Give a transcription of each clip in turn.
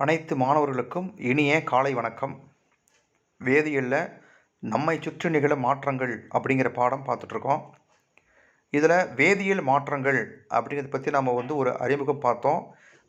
அனைத்து மாணவர்களுக்கும் இனிய காலை வணக்கம். வேதியியலில் நம்மை சுற்றி நிகழும் மாற்றங்கள் அப்படிங்கிற பாடம் பார்த்துட்ருக்கோம். இதில் வேதியியல் மாற்றங்கள் அப்படிங்கிறத பற்றி நம்ம ஒரு அறிமுகம் பார்த்தோம்.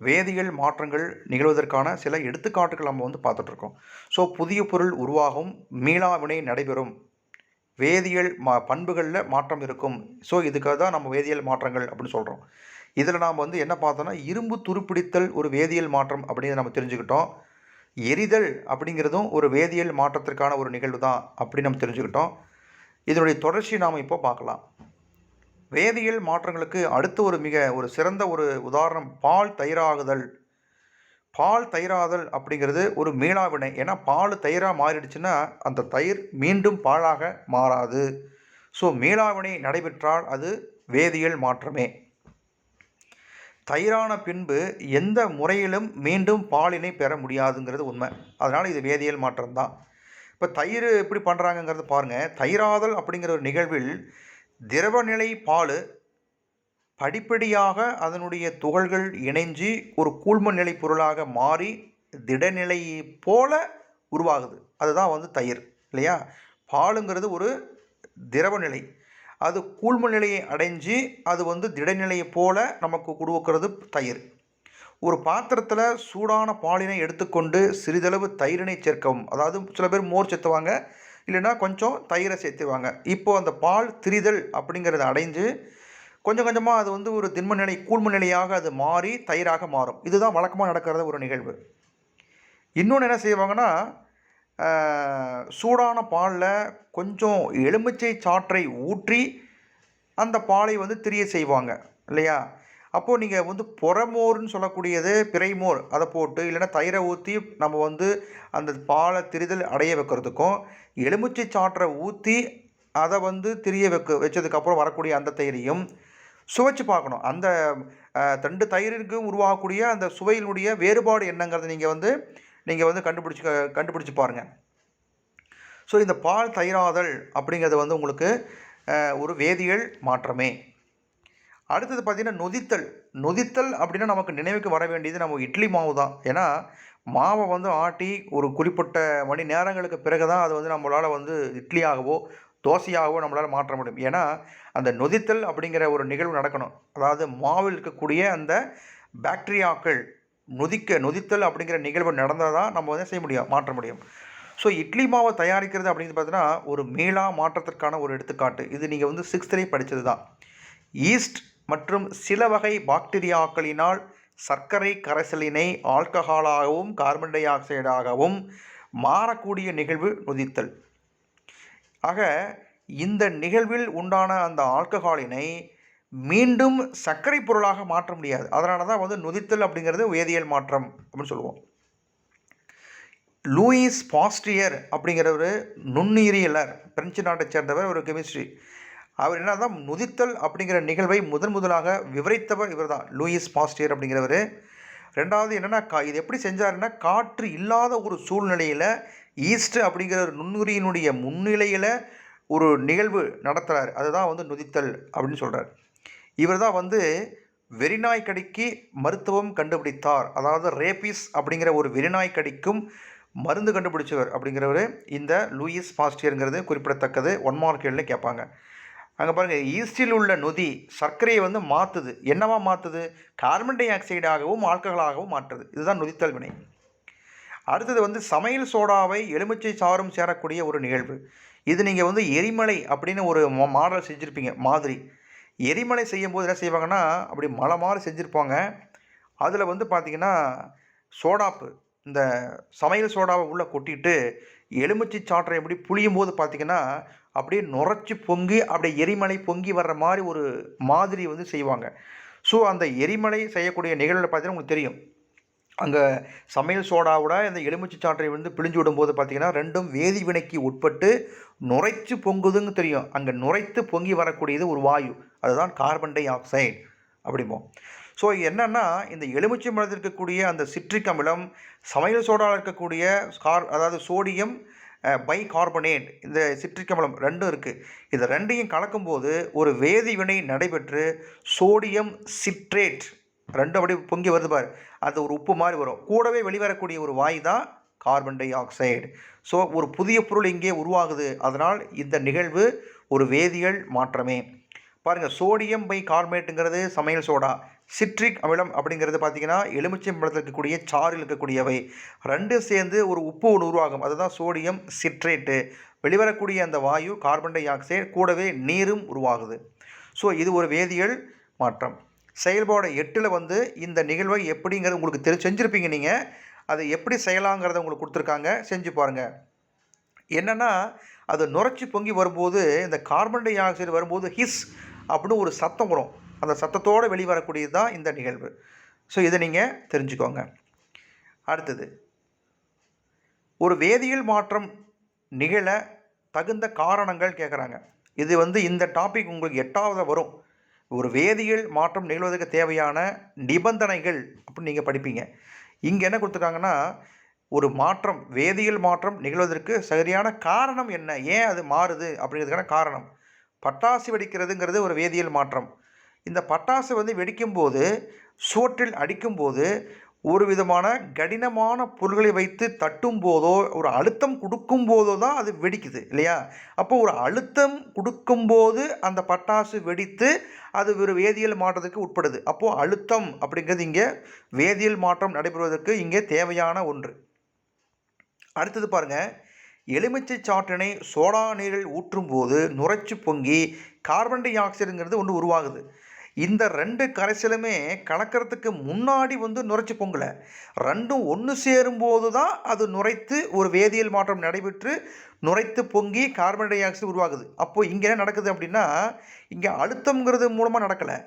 வேதியியல் மாற்றங்கள் நிகழ்வதற்கான சில எடுத்துக்காட்டுகள் நம்ம பார்த்துட்ருக்கோம். ஸோ புதிய பொருள் உருவாகும், மீளாவினை நடைபெறும், வேதியியல் பண்புகளில் மாற்றம் இருக்கும். ஸோ இதுக்காக தான் நம்ம வேதியியல் மாற்றங்கள் அப்படின்னு சொல்கிறோம். இதில் நாம் என்ன பார்த்தோன்னா, இரும்பு துருப்பிடித்தல் ஒரு வேதியியல் மாற்றம் அப்படின்னு நம்ம தெரிஞ்சுக்கிட்டோம். எரிதல் அப்படிங்கிறதும் ஒரு வேதியியல் மாற்றத்திற்கான ஒரு நிகழ்வு தான் அப்படின்னு நம்ம தெரிஞ்சுக்கிட்டோம். இதனுடைய தொடர்ச்சி நாம் இப்போ பார்க்கலாம். வேதியியல் மாற்றங்களுக்கு அடுத்து ஒரு சிறந்த ஒரு உதாரணம் பால் தயிராகுதல். பால் தயிராதல் அப்படிங்கிறது ஒரு மீளாவினை. ஏன்னா பால் தயிராக மாறிடுச்சுன்னா அந்த தயிர் மீண்டும் பாலாக மாறாது. ஸோ மீளாவினை நடைபெற்றால் அது வேதியியல் மாற்றமே. தயிரான பின்பு எந்த முறையிலும் மீண்டும் பாலினை பெற முடியாதுங்கிறது உண்மை. அதனால் இது வேதியியல் மாற்றம்தான். இப்போ தயிர் எப்படி பண்ணுறாங்கங்கிறது பாருங்கள். தயிராதல் அப்படிங்கிற ஒரு நிகழ்வில் திரவநிலை பால் படிப்படியாக அதனுடைய துகள்கள் இணைஞ்சு ஒரு கூழ்ம நிலை பொருளாக மாறி திடநிலை போல உருவாகுது. அதுதான் தயிர் இல்லையா? பாலுங்கிறது ஒரு திரவநிலை, அது கூழ்ம நிலையை அடைஞ்சு அது திடநிலையை போல நமக்கு கொடுக்கிறது தயிர். ஒரு பாத்திரத்தில் சூடான பாலினை எடுத்துக்கொண்டு சிறிதளவு தயிரினை சேர்க்கவும். அதாவது சில பேர் மோர் சேர்த்துவாங்க, இல்லைன்னா கொஞ்சம் தயிரை சேர்த்துவாங்க. இப்போது அந்த பால் திரிதல் அப்படிங்கிறத அடைஞ்சு கொஞ்சம் கொஞ்சமாக அது ஒரு திண்ம நிலை கூழ்ம நிலையாக அது மாறி தயிராக மாறும். இதுதான் வழக்கமாக நடக்கிற ஒரு நிகழ்வு. இன்னொன்று என்ன செய்வாங்கன்னா, சூடான பாலில் கொஞ்சம் எலுமிச்சை சாற்றை ஊற்றி அந்த பாலை திரிய செய்வாங்க இல்லையா? அப்போது நீங்கள் புறமோர்னு சொல்லக்கூடியது பிறைமோர் அதை போட்டு, இல்லைன்னா தயிரை ஊற்றி நம்ம அந்த பாலை திரிதல் அடைய வைக்கிறதுக்கும், எலுமிச்சை சாற்றை ஊற்றி அதை திரிய வச்சதுக்கப்புறம் வரக்கூடிய அந்த தயிரையும் சுவைச்சு பார்க்கணும். அந்த 2 தயிருக்கு உருவாகக்கூடிய அந்த சுவையினுடைய வேறுபாடு என்னங்கிறத நீங்கள் கண்டுபிடிச்சி பாருங்கள். ஸோ இந்த பால் தயிராதல் அப்படிங்கிறது உங்களுக்கு ஒரு வேதியியல் மாற்றமே. அடுத்தது பார்த்திங்கன்னா நொதித்தல் அப்படின்னா நமக்கு நினைவுக்கு வர வேண்டியது நம்ம இட்லி மாவு தான். ஏன்னா மாவை ஆட்டி ஒரு குறிப்பிட்ட மணி நேரங்களுக்கு பிறகு தான் அது நம்மளால் இட்லியாகவோ தோசையாகவோ நம்மளால் மாற்ற முடியும். ஏன்னா அந்த நொதித்தல் அப்படிங்கிற ஒரு நிகழ்வு நடக்கணும். அதாவது மாவில் இருக்கக்கூடிய அந்த பாக்டீரியாக்கள் நொதித்தல் அப்படிங்கிற நிகழ்வு நடந்தால் தான் நம்ம செய்ய முடியும், மாற்ற முடியும். ஸோ இட்லி மாவை தயாரிக்கிறது அப்படின்னு பார்த்தீங்கன்னா ஒரு மீளா மாற்றத்திற்கான ஒரு எடுத்துக்காட்டு. இது நீங்கள் 6th படித்தது தான். ஈஸ்ட் மற்றும் சில வகை பாக்டீரியாக்களினால் சர்க்கரை கரைசலினை ஆல்கஹாலாகவும் கார்பன் டை ஆக்சைடாகவும் மாறக்கூடிய நிகழ்வு நொதித்தல். ஆக இந்த நிகழ்வில் உண்டான அந்த ஆல்கஹாலினை மீண்டும் சர்க்கரை பொருளாக மாற்ற முடியாது. அதனால தான் நொதித்தல் அப்படிங்கிறது வேதியியல் மாற்றம் அப்படின்னு சொல்லுவோம். லூயிஸ் பாஸ்டியர் அப்படிங்கிற ஒரு நுண்ணுயிரியலர், பிரெஞ்சு நாட்டை சேர்ந்தவர், ஒரு கெமிஸ்ட்ரி. அவர் என்ன தான் நொதித்தல் அப்படிங்கிற நிகழ்வை முதலாக விவரித்தவர் இவர் தான், லூயிஸ் பாஸ்டியர் அப்படிங்கிறவர். ரெண்டாவது என்னென்னா, இது எப்படி செஞ்சாருன்னா, காற்று இல்லாத ஒரு சூழ்நிலையில் ஈஸ்ட் அப்படிங்கிற ஒரு நுண்ணுயிரியினுடைய முன்னிலையில் ஒரு நிகழ்வு நடத்துகிறார். அதுதான் நொதித்தல் அப்படின்னு சொல்கிறார். இவர் தான் வெறிநாய் கடிக்கு மருத்துவம் கண்டுபிடித்தார். அதாவது ரேபிஸ் அப்படிங்கிற ஒரு வெறிநாய் கடிக்கும் மருந்து கண்டுபிடிச்சவர் அப்படிங்கிறவர் இந்த லூயிஸ் பாஸ்டியருங்கிறது குறிப்பிடத்தக்கது. 1 மார்க் கேள்வியில் கேட்பாங்க. அங்கே பாருங்கள், ஈஸ்டில் உள்ள நொதி சர்க்கரையை மாற்றுது. என்னவா மாற்றுது? Carbon tie ஆக்சைடாகவும் ஆல்கஹாலாகவும் மாற்றுது. இதுதான் நொதித்தல் வினை. அடுத்தது சமையல் சோடாவை எலுமிச்சை சாறும் சேரக்கூடிய ஒரு நிகழ்வு. இது நீங்கள் எரிமலை அப்படின்னு ஒரு மாடல் செஞ்சுருப்பீங்க, மாதிரி. எரிமலை செய்யும்போது என்ன செய்வாங்கன்னா, அப்படி மலை மாதிரி செஞ்சுருப்பாங்க. அதில் பார்த்திங்கன்னா சோடாப்பு, இந்த சமையல் சோடாவை உள்ளே கொட்டிட்டு எலுமிச்சை சாற்றை எப்படி புளியும் போது பார்த்திங்கன்னா அப்படியே நுரைச்சி பொங்கி அப்படியே எரிமலை பொங்கி வர்ற மாதிரி ஒரு மாதிரி செய்வாங்க. ஸோ அந்த எரிமலை செய்யக்கூடிய நிகழ்வில் பார்த்தீங்கன்னா உங்களுக்கு தெரியும், அங்கே சமையல் சோடாவோட இந்த எலுமிச்சை சாற்றை பிழிஞ்சு விடும்போது பார்த்திங்கன்னா ரெண்டும் வேதி வினைக்கு உட்பட்டு நுரைச்சு பொங்குதுன்னு தெரியும். அங்கே நுரைத்து பொங்கி வரக்கூடியது ஒரு வாயு, அதுதான் கார்பன் டை ஆக்சைடு அப்படிம்போம். ஸோ என்னென்னா, இந்த எலுமிச்சை பழத்தில் இருக்கக்கூடிய அந்த சிட்ரிக் அமிலம், சமையல் சோடாவில் இருக்கக்கூடிய அதாவது சோடியம் பை கார்பனேட், இந்த சிட்ரிக் அமிலம் ரெண்டும் இருக்குது. இது ரெண்டையும் கலக்கும்போது ஒரு வேதிவினை நடைபெற்று சோடியம் சிட்ரேட் ரெண்டும் அப்படி பொங்கி வருது பாரு, அது ஒரு உப்பு மாதிரி வரும். கூடவே வெளிவரக்கூடிய ஒரு வாயு தான் கார்பன் டை ஆக்சைடு. ஸோ ஒரு புதிய பொருள் இங்கே உருவாகுது. அதனால் இந்த நிகழ்வு ஒரு வேதியியல் மாற்றமே. பாருங்கள், சோடியம் பை கார்பனேட்டுங்கிறது சமையல் சோடா, சிட்ரிக் அமிலம் அப்படிங்கிறது பார்த்திங்கன்னா எலுமிச்சை பழத்தில் இருக்கக்கூடிய சாறில் இருக்கக்கூடியவை ரெண்டும் சேர்ந்து ஒரு உப்பு ஒன்று உருவாகும். அதுதான் சோடியம் சிட்ரேட்டு. வெளிவரக்கூடிய அந்த வாயு கார்பன் டை ஆக்சைடு, கூடவே நீரும் உருவாகுது. ஸோ இது ஒரு வேதியியல் மாற்றம். செயல்பாடு 8ல் வந்து இந்த நிகழ்வை எப்படிங்கிறது உங்களுக்கு செஞ்சுருப்பீங்க. நீங்கள் அதை எப்படி செய்யலாங்கிறத உங்களுக்கு கொடுத்துருக்காங்க, செஞ்சு பாருங்கள். என்னென்னா, அது நுரைச்சி பொங்கி வரும்போது இந்த கார்பன் டை ஆக்சைடு வரும்போது ஹிஸ் அப்படின்னு ஒரு சத்தம் வரும். அந்த சத்தத்தோடு வெளிவரக்கூடியது தான் இந்த நிகழ்வு. ஸோ இதை நீங்கள் தெரிஞ்சுக்கோங்க. அடுத்தது, ஒரு வேதியியல் மாற்றம் நிகழ தகுந்த காரணங்கள் கேட்குறாங்க. இது வந்து இந்த டாபிக் உங்களுக்கு 8வது வரும். ஒரு வேதியியல் மாற்றம் நிகழ்வதற்கு தேவையான நிபந்தனைகள் அப்படின்னு நீங்கள் படிப்பீங்க. இங்கே என்ன கொடுத்துருக்காங்கன்னா, ஒரு மாற்றம், வேதியியல் மாற்றம் நிகழ்வதற்கு சரியான காரணம் என்ன, ஏன் அது மாறுது அப்படிங்கிறதுக்கான காரணம். பட்டாசு வெடிக்கிறதுங்கிறது ஒரு வேதியியல் மாற்றம். இந்த பட்டாசு வந்து வெடிக்கும்போது, சுவற்றில் அடிக்கும்போது, ஒரு விதமான கடினமான பொருள்களை வைத்து தட்டும் போதோ, ஒரு அழுத்தம் கொடுக்கும் போதோ தான் அது வெடிக்குது இல்லையா? அப்போ ஒரு அழுத்தம் கொடுக்கும்போது அந்த பட்டாசு வெடித்து அது ஒரு வேதியியல் மாற்றத்துக்கு உட்படுது. அப்போது அழுத்தம் அப்படிங்கிறது இங்கே வேதியியல் மாற்றம் நடைபெறுவதற்கு இங்கே தேவையான ஒன்று. அடுத்தது பாருங்கள், எலுமிச்சை சாற்றினை சோடா நீரில் ஊற்றும் போது நுரைச்சி பொங்கி கார்பன் டை ஆக்சைடுங்கிறது ஒன்று உருவாகுது. இந்த 2 கரைசலுமே கலக்கிறதுக்கு முன்னாடி வந்து நுரைச்சி பொங்கலை, ரெண்டும் ஒன்று சேரும்போது தான் அது நுரைத்து ஒரு வேதியியல் மாற்றம் நடைபெற்று நுரைத்து பொங்கி கார்பன் டை ஆக்சைடு உருவாகுது. அப்போது இங்கே என்ன நடக்குது அப்படின்னா, இங்கே அழுத்தம்ங்கிறது மூலமாக நடக்கலை,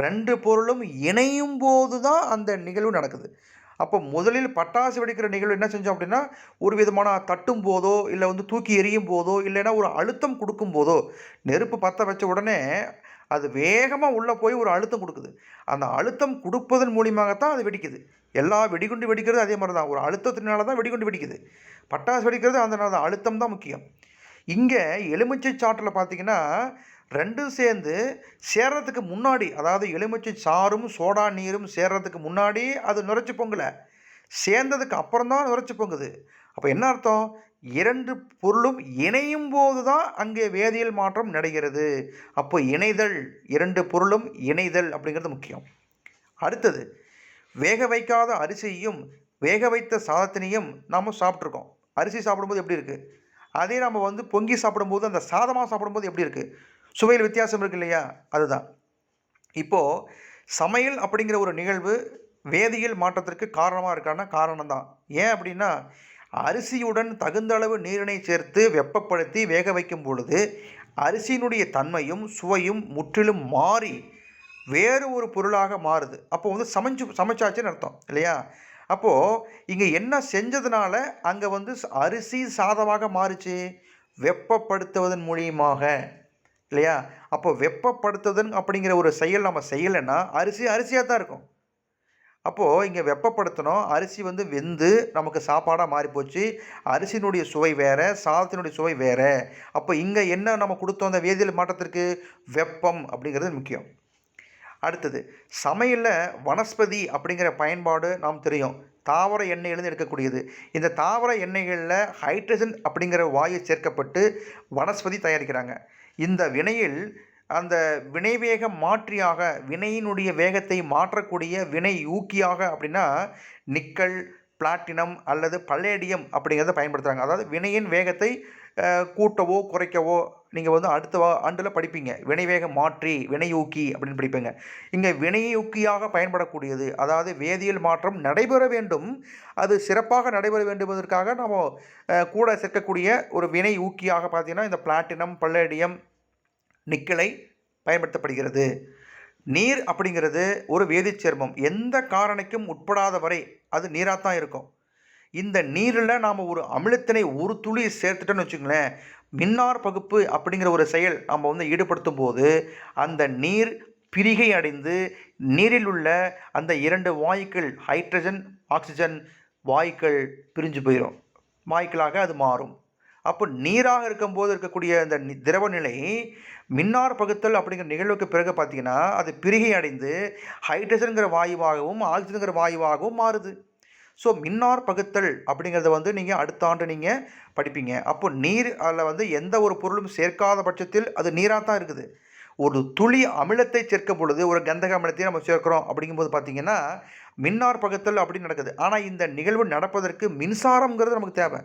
2 பொருளும் இணையும் போது தான் அந்த நிகழ்வு நடக்குது. அப்போ முதலில் பட்டாசு வெடிக்கிற நிகழ்வு என்ன செஞ்சோம் அப்படின்னா, ஒரு விதமான தட்டும் போதோ, இல்லை வந்து தூக்கி எறியும் போதோ, இல்லைன்னா ஒரு அழுத்தம் கொடுக்கும் போதோ, நெருப்பு பற்ற வச்ச உடனே அது வேகமாக உள்ளே போய் ஒரு அழுத்தம் கொடுக்குது. அந்த அழுத்தம் கொடுப்பதன் மூலியமாகத்தான் அது வெடிக்குது. எல்லா வெடிகுண்டு வெடிக்கிறது அதே மாதிரி தான், ஒரு அழுத்தத்தினால தான் வெடிகுண்டு வெடிக்குது. பட்டாசு வெடிக்கிறது அதனால தான், அழுத்தம் தான் முக்கியம். இங்கே எலுமிச்சை சாற்றில் பார்த்திங்கன்னா, ரெண்டும் சேர்ந்து சேர்றதுக்கு முன்னாடி, அதாவது எலுமிச்சை சாறும் சோடா நீரும் சேர்றதுக்கு முன்னாடி அது நுரைச்சி பொங்கலை, சேர்ந்ததுக்கு அப்புறம் தான் நுரைச்சி பொங்குது. அப்போ என்ன அர்த்தம்? 2 பொருளும் இணையும் போது தான் அங்கே வேதியியல் மாற்றம் நடைகிறது. அப்போ இணைதல், 2 பொருளும் இணைதல் அப்படிங்கிறது முக்கியம். அடுத்தது, வேக வைக்காத அரிசியையும் வேக வைத்த சாதத்தினையும் நாம் சாப்பிட்ருக்கோம். அரிசி சாப்பிடும்போது எப்படி இருக்குது, அதே நம்ம வந்து பொங்கி சாப்பிடும்போது, அந்த சாதமாக சாப்பிடும்போது எப்படி இருக்குது, சுவையில் வித்தியாசம் இருக்குது இல்லையா? அதுதான். இப்போது சமையல் அப்படிங்கிற ஒரு நிகழ்வு வேதியியல் மாற்றத்திற்கு காரணமாக இருக்கான காரணம் தான். ஏன் அப்படின்னா, அரிசியுடன் தகுந்த அளவு நீரினை சேர்த்து வெப்பப்படுத்தி வேக வைக்கும் பொழுது அரிசியினுடைய தன்மையும் சுவையும் முற்றிலும் மாறி வேறு ஒரு பொருளாக மாறுது. அப்போ வந்து சமைச்சாச்சுன்னு அர்த்தம் இல்லையா? அப்போது இங்கே என்ன செஞ்சதுனால அங்கே வந்து அரிசி சாதமாக மாறுச்சு? வெப்பப்படுத்துவதன் மூலியமாக இல்லையா? அப்போ வெப்பப்படுத்துதல் அப்படிங்கிற ஒரு செயல் நம்ம செய்யலைன்னா அரிசி அரிசியாக தான் இருக்கும். அப்போது இங்கே வெப்பப்படுத்தணும், அரிசி வந்து வெந்து நமக்கு சாப்பாடாக மாறிப்போச்சு. அரிசியினுடைய சுவை வேறு, சாதத்தினுடைய சுவை வேறு. அப்போ இங்கே என்ன நம்ம கொடுத்தோம் அந்த வேதியியல் மாற்றத்திற்கு? வெப்பம் அப்படிங்கிறது முக்கியம். அடுத்தது, சமையலில் வனஸ்பதி அப்படிங்கிற பயன்பாடு நாம் தெரியும். தாவர எண்ணெயிலிருந்து எடுக்கக்கூடியது. இந்த தாவர எண்ணெய்களில் ஹைட்ரஜன் அப்படிங்கிற வாயு சேர்க்கப்பட்டு வனஸ்பதி தயாரிக்கிறாங்க. இந்த வினையில் அந்த வினைவேக மாற்றியாக, வினையினுடைய வேகத்தை மாற்றக்கூடிய வினை ஊக்கியாக அப்படின்னா நிக்கல், பிளாட்டினம் அல்லது பல்லேடியம் அப்படிங்கிறத பயன்படுத்துகிறாங்க. அதாவது வினையின் வேகத்தை கூட்டவோ குறைக்கவோ நீங்கள் வந்து அடுத்த ஆண்டில் படிப்பீங்க. வினைவேக மாற்றி, வினையூக்கி அப்படின்னு படிப்பீங்க. இங்கே வினையூக்கியாக பயன்படக்கூடியது, அதாவது வேதியியல் மாற்றம் நடைபெற வேண்டும், அது சிறப்பாக நடைபெற வேண்டுவதற்காக நம்ம கூட சேர்க்கக்கூடிய ஒரு வினை ஊக்கியாக பார்த்தீங்கன்னா இந்த பிளாட்டினம், பல்லேடியம், நிக்கலை பயன்படுத்தப்படுகிறது. நீர் அப்படிங்கிறது ஒரு வேதிச்சேர்மம். எந்த காரணிக்கும் உட்படாத வரை அது நீராக தான் இருக்கும். இந்த நீரில் நாம் ஒரு அமிலத்தினை ஒரு துளி சேர்த்துட்டோன்னு வச்சுங்களேன், மின்னார் பகுப்பு அப்படிங்கிற ஒரு செயல் நம்ம வந்து ஈடுபடுத்தும் போது அந்த நீர் பிரிகை அடைந்து நீரில் உள்ள அந்த 2 வாயுக்கள், ஹைட்ரஜன், ஆக்சிஜன் வாயுக்கள் பிரிஞ்சு போயிடும், வாயுக்களாக அது மாறும். அப்போ நீராக இருக்கும்போது இருக்கக்கூடிய இந்த திரவ நிலை மின்னார் பகுத்தல் அப்படிங்கிற நிகழ்வுக்கு பிறகு பார்த்தீங்கன்னா அது பிரிகை அடைந்து ஹைட்ரஜன்கிற வாயுவாகவும் ஆக்சிஜன்கிற வாயுவாகவும் மாறுது. ஸோ மின்னார் பகுத்தல் அப்படிங்கிறத வந்து நீங்கள் அடுத்த ஆண்டு நீங்கள் படிப்பீங்க. அப்போ நீர் அதில் வந்து எந்த ஒரு பொருளும் சேர்க்காத பட்சத்தில் அது நீராக தான் இருக்குது. ஒரு துளி அமிலத்தை சேர்க்கும் பொழுது ஒரு கந்தக அமிலத்தையும் நம்ம சேர்க்கிறோம் அப்படிங்கும்போது பார்த்தீங்கன்னா மின்னார் பகுத்தல் அப்படின்னு நடக்குது. ஆனால் இந்த நிகழ்வு நடப்பதற்கு மின்சாரம்ங்கிறது நமக்கு தேவை.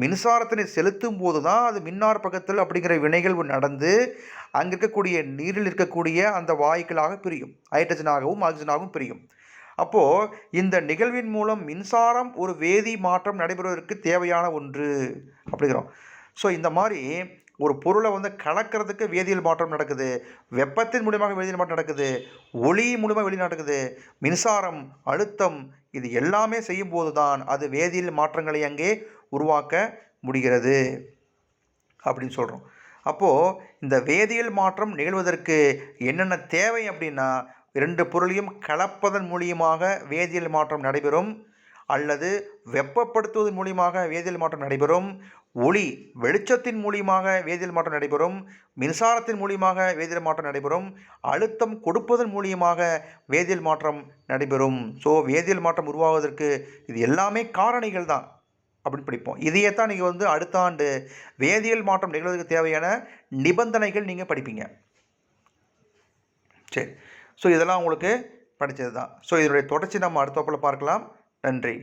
மின்சாரத்தினை செலுத்தும் போது தான் அது மின்னார் பகுத்தல் அப்படிங்கிற வினைகள்வு நடந்து அங்கே இருக்கக்கூடிய நீரில் இருக்கக்கூடிய அந்த வாயுக்களாக பிரியும், ஹைட்ரஜனாகவும் ஆக்சிஜனாகவும் பிரியும். அப்போது இந்த நிகழ்வின் மூலம் மின்சாரம் ஒரு வேதி மாற்றம் நடைபெறுவதற்கு தேவையான ஒன்று அப்படிங்கிறோம். ஸோ இந்த மாதிரி ஒரு பொருளை வந்து கலக்கிறதுக்கு வேதியியல் மாற்றம் நடக்குது, வெப்பத்தின் மூலியமாக வேதியியல் மாற்றம் நடக்குது, ஒளி மூலியமாக வெளி நடக்குது, மின்சாரம், அழுத்தம் இது எல்லாமே செய்யும்போது தான் அது வேதியியல் மாற்றங்களை அங்கே உருவாக்க முடிகிறது அப்படின்னு சொல்கிறோம். அப்போது இந்த வேதியியல் மாற்றம் நிகழ்வதற்கு என்னென்ன தேவை அப்படின்னா, 2 பொருளையும் கலப்பதன் மூலியமாக வேதியியல் மாற்றம் நடைபெறும், அல்லது வெப்பப்படுத்துவதன் மூலியமாக வேதியியல் மாற்றம் நடைபெறும், ஒளி வெளிச்சத்தின் மூலியமாக வேதியியல் மாற்றம் நடைபெறும், மின்சாரத்தின் மூலியமாக வேதியியல் மாற்றம் நடைபெறும், அழுத்தம் கொடுப்பதன் மூலியமாக வேதியியல் மாற்றம் நடைபெறும். ஸோ வேதியியல் மாற்றம் உருவாவதற்கு இது எல்லாமே காரணிகள் தான் அப்படின்னு படிப்போம். இதையே தான் நீங்கள் வந்து அடுத்த ஆண்டு வேதியியல் மாற்றம் நிகழ்வதற்கு தேவையான நிபந்தனைகள் நீங்கள் படிப்பீங்க. சரி, ஸோ இதெல்லாம் உங்களுக்கு படித்தது தான். ஸோ இதனுடைய தொடர்ச்சி நம்ம அடுத்த வகுப்பில் பார்க்கலாம். நன்றி.